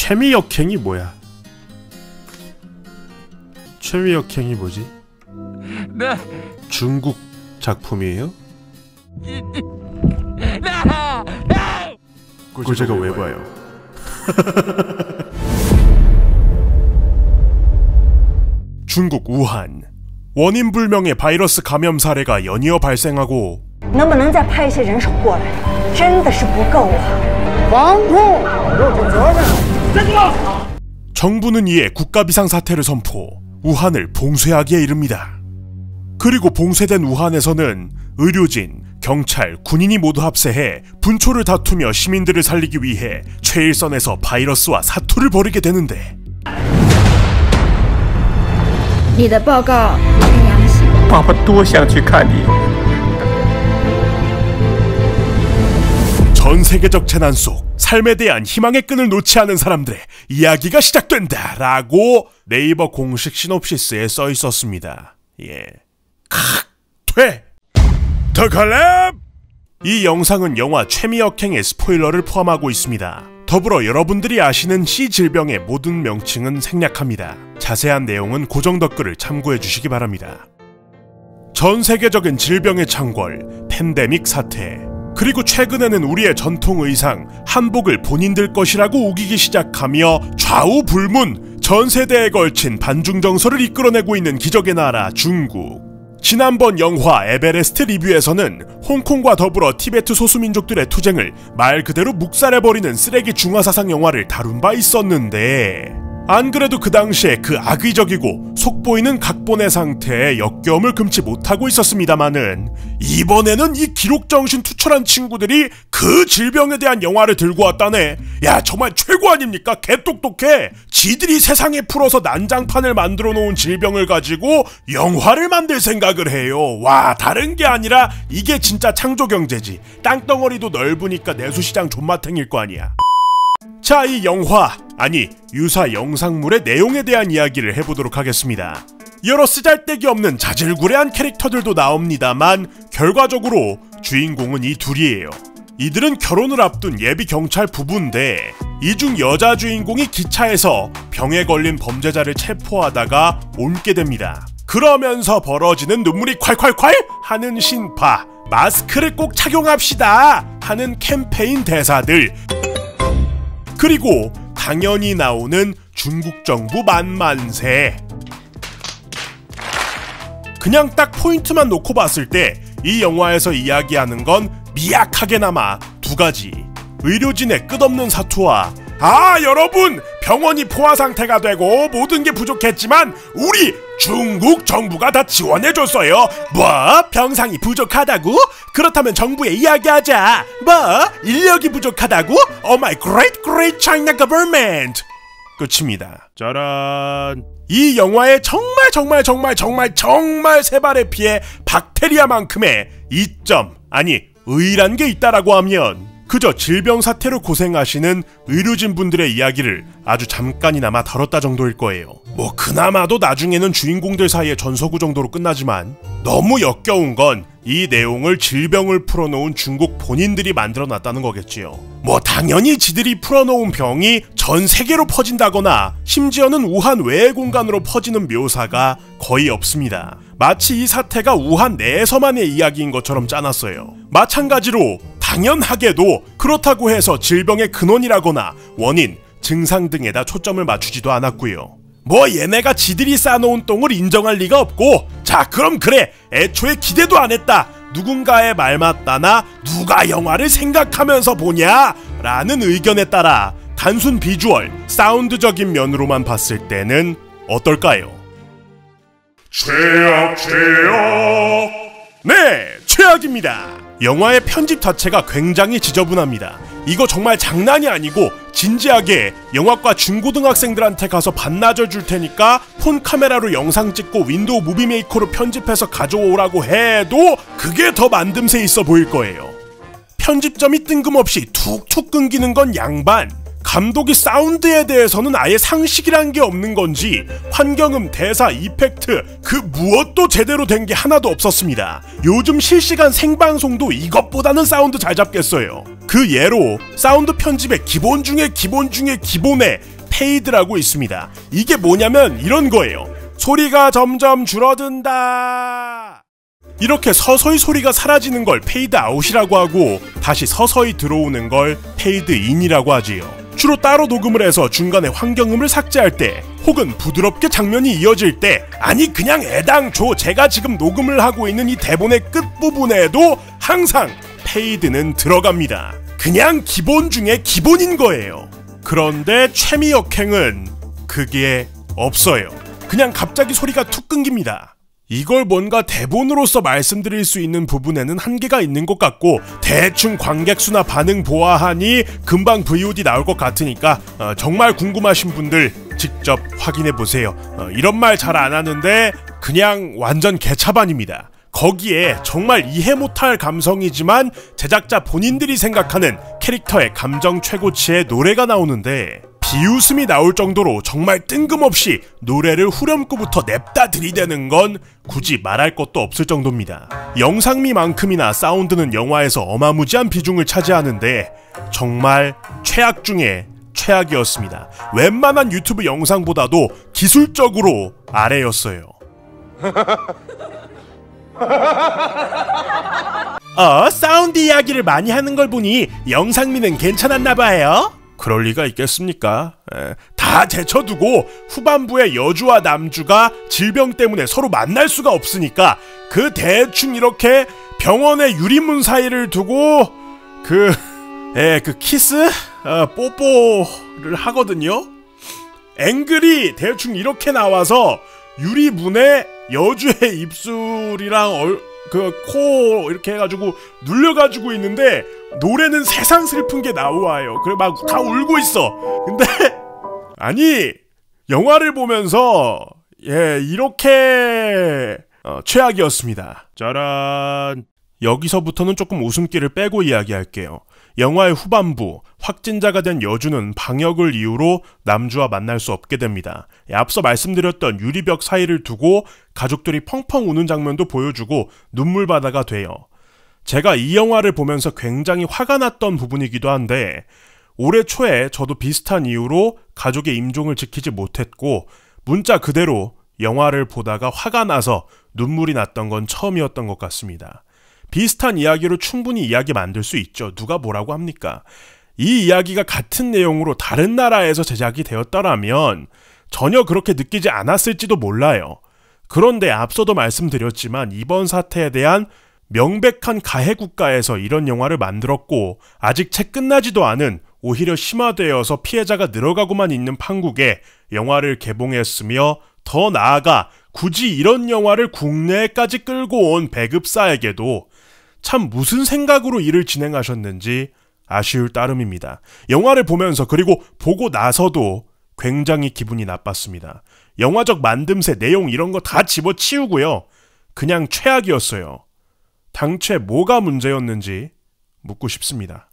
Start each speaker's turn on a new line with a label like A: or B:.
A: 최미역행이 뭐야? 최미역행이 뭐지?
B: 네.
A: 중국 작품이에요? 그걸 제가 왜 봐요? 중국 우한 원인 불명의 바이러스 감염 사례가 연이어 발생하고
C: 能不能再派一些人手过来？真的是不够啊！防控要负责任。
A: 정부는 이에 국가 비상사태를 선포, 우한을 봉쇄하기에 이릅니다. 그리고 봉쇄된 우한에서는 의료진, 경찰, 군인이 모두 합세해 분초를 다투며 시민들을 살리기 위해 최일선에서 바이러스와 사투를 벌이게 되는데
D: 你的报告是阳性。
B: 爸爸多想去看你。
A: 전 세계적 재난 속 삶에 대한 희망의 끈을 놓지 않은 사람들의 이야기가 시작된다 라고 네이버 공식 시놉시스에 써 있었습니다. 예. 돼! 더 칼렙! 이 영상은 영화 최미역행의 스포일러를 포함하고 있습니다. 더불어 여러분들이 아시는 C 질병의 모든 명칭은 생략합니다. 자세한 내용은 고정 댓글을 참고해 주시기 바랍니다. 전 세계적인 질병의 창궐, 팬데믹 사태, 그리고 최근에는 우리의 전통 의상, 한복을 본인들 것이라고 우기기 시작하며 좌우불문, 전 세대에 걸친 반중정서를 이끌어내고 있는 기적의 나라 중국. 지난번 영화 에베레스트 리뷰에서는 홍콩과 더불어 티베트 소수민족들의 투쟁을 말 그대로 묵살해버리는 쓰레기 중화사상 영화를 다룬 바 있었는데, 안 그래도 그 당시에 그 악의적이고 속보이는 각본의 상태에 역겨움을 금치 못하고 있었습니다마는 이번에는 이 기록정신 투철한 친구들이 그 질병에 대한 영화를 들고 왔다네. 야, 정말 최고 아닙니까? 개똑똑해. 지들이 세상에 풀어서 난장판을 만들어 놓은 질병을 가지고 영화를 만들 생각을 해요. 와, 다른 게 아니라 이게 진짜 창조경제지. 땅덩어리도 넓으니까 내수시장 존맛탱일 거 아니야. 자, 이 영화, 아니 유사 영상물의 내용에 대한 이야기를 해보도록 하겠습니다. 여러 쓰잘데기 없는 자질구레한 캐릭터들도 나옵니다만 결과적으로 주인공은 이 둘이에요. 이들은 결혼을 앞둔 예비 경찰 부부인데 이 중 여자 주인공이 기차에서 병에 걸린 범죄자를 체포하다가 옮게 됩니다. 그러면서 벌어지는 눈물이 콸콸콸 하는 신파, 마스크를 꼭 착용합시다 하는 캠페인 대사들, 그리고 당연히 나오는 중국 정부 만만세. 그냥 딱 포인트만 놓고 봤을 때 이 영화에서 이야기하는 건 미약하게나마 두 가지. 의료진의 끝없는 사투와 여러분, 병원이 포화 상태가 되고 모든 게 부족했지만 우리 중국 정부가 다 지원해줬어요. 뭐? 병상이 부족하다고? 그렇다면 정부에 이야기하자. 뭐? 인력이 부족하다고? Oh my great China government. 끝입니다. 짜란. 이 영화의 정말 세 발의 피해 박테리아만큼의 이점, 아니 의의란 게 있다라고 하면 그저 질병 사태로 고생하시는 의료진 분들의 이야기를 아주 잠깐이나마 다뤘다 정도일 거예요. 뭐 그나마도 나중에는 주인공들 사이의 전서구 정도로 끝나지만 너무 역겨운 건 이 내용을 질병을 풀어놓은 중국 본인들이 만들어놨다는 거겠지요. 뭐 당연히 지들이 풀어놓은 병이 전 세계로 퍼진다거나 심지어는 우한 외의 공간으로 퍼지는 묘사가 거의 없습니다. 마치 이 사태가 우한 내에서만의 이야기인 것처럼 짜놨어요. 마찬가지로 당연하게도 그렇다고 해서 질병의 근원이라거나 원인, 증상 등에다 초점을 맞추지도 않았고요. 뭐 얘네가 지들이 쌓아놓은 똥을 인정할 리가 없고, 자 그럼 그래, 애초에 기대도 안 했다, 누군가의 말 맞다나 누가 영화를 생각하면서 보냐 라는 의견에 따라 단순 비주얼, 사운드적인 면으로만 봤을 때는 어떨까요? 최악. 네, 최악입니다. 영화의 편집 자체가 굉장히 지저분합니다. 이거 정말 장난이 아니고 진지하게 영화과 중고등학생들한테 가서 반나절 줄 테니까 폰 카메라로 영상 찍고 윈도우 무비 메이커로 편집해서 가져오라고 해도 그게 더 만듦새 있어 보일 거예요. 편집점이 뜬금없이 툭툭 끊기는 건 양반, 감독이 사운드에 대해서는 아예 상식이란 게 없는 건지 환경음, 대사, 이펙트 그 무엇도 제대로 된 게 하나도 없었습니다. 요즘 실시간 생방송도 이것보다는 사운드 잘 잡겠어요. 그 예로 사운드 편집의 기본 중에 기본 중에 기본에 페이드라고 있습니다. 이게 뭐냐면 이런 거예요. 소리가 점점 줄어든다. 이렇게 서서히 소리가 사라지는 걸 페이드 아웃이라고 하고 다시 서서히 들어오는 걸 페이드 인이라고 하지요. 주로 따로 녹음을 해서 중간에 환경음을 삭제할 때 혹은 부드럽게 장면이 이어질 때 아니 그냥 애당초 제가 지금 녹음을 하고 있는 이 대본의 끝부분에도 항상 페이드는 들어갑니다. 그냥 기본 중에 기본인 거예요. 그런데 최미 역행은 그게 없어요. 그냥 갑자기 소리가 툭 끊깁니다. 이걸 뭔가 대본으로서 말씀드릴 수 있는 부분에는 한계가 있는 것 같고 대충 관객수나 반응 보아하니 금방 VOD 나올 것 같으니까 정말 궁금하신 분들 직접 확인해보세요. 이런 말 잘 안 하는데 그냥 완전 개차반입니다. 거기에 정말 이해 못할 감성이지만 제작자 본인들이 생각하는 캐릭터의 감정 최고치의 노래가 나오는데 비웃음이 나올 정도로 정말 뜬금없이 노래를 후렴구부터 냅다 들이대는 건 굳이 말할 것도 없을 정도입니다. 영상미만큼이나 사운드는 영화에서 어마무지한 비중을 차지하는데 정말 최악 중에 최악이었습니다. 웬만한 유튜브 영상보다도 기술적으로 아래였어요. 사운드 이야기를 많이 하는 걸 보니 영상미는 괜찮았나봐요. 그럴 리가 있겠습니까? 다 제쳐두고 후반부에 여주와 남주가 질병 때문에 서로 만날 수가 없으니까 그 대충 이렇게 병원의 유리문 사이를 두고 그 키스? 뽀뽀를 하거든요? 앵글이 대충 이렇게 나와서 유리문에 여주의 입술이랑 그 코 이렇게 해가지고 눌려가지고 있는데 노래는 세상 슬픈 게 나와요. 그래 막 다 울고 있어. 근데 아니 영화를 보면서 이렇게 최악이었습니다. 짜란. 여기서부터는 조금 웃음기를 빼고 이야기할게요. 영화의 후반부 확진자가 된 여주는 방역을 이유로 남주와 만날 수 없게 됩니다. 앞서 말씀드렸던 유리벽 사이를 두고 가족들이 펑펑 우는 장면도 보여주고 눈물바다가 돼요. 제가 이 영화를 보면서 굉장히 화가 났던 부분이기도 한데 올해 초에 저도 비슷한 이유로 가족의 임종을 지키지 못했고 문자 그대로 영화를 보다가 화가 나서 눈물이 났던 건 처음이었던 것 같습니다. 비슷한 이야기로 충분히 이야기 만들 수 있죠. 누가 뭐라고 합니까? 이 이야기가 같은 내용으로 다른 나라에서 제작이 되었더라면 전혀 그렇게 느끼지 않았을지도 몰라요. 그런데 앞서도 말씀드렸지만 이번 사태에 대한 명백한 가해 국가에서 이런 영화를 만들었고 아직 채 끝나지도 않은 오히려 심화되어서 피해자가 늘어가고만 있는 판국에 영화를 개봉했으며 더 나아가 굳이 이런 영화를 국내에까지 끌고 온 배급사에게도 참 무슨 생각으로 일을 진행하셨는지 아쉬울 따름입니다. 영화를 보면서 그리고 보고 나서도 굉장히 기분이 나빴습니다. 영화적 만듦새, 내용 이런 거 다 집어치우고요. 그냥 최악이었어요. 당최 뭐가 문제였는지 묻고 싶습니다.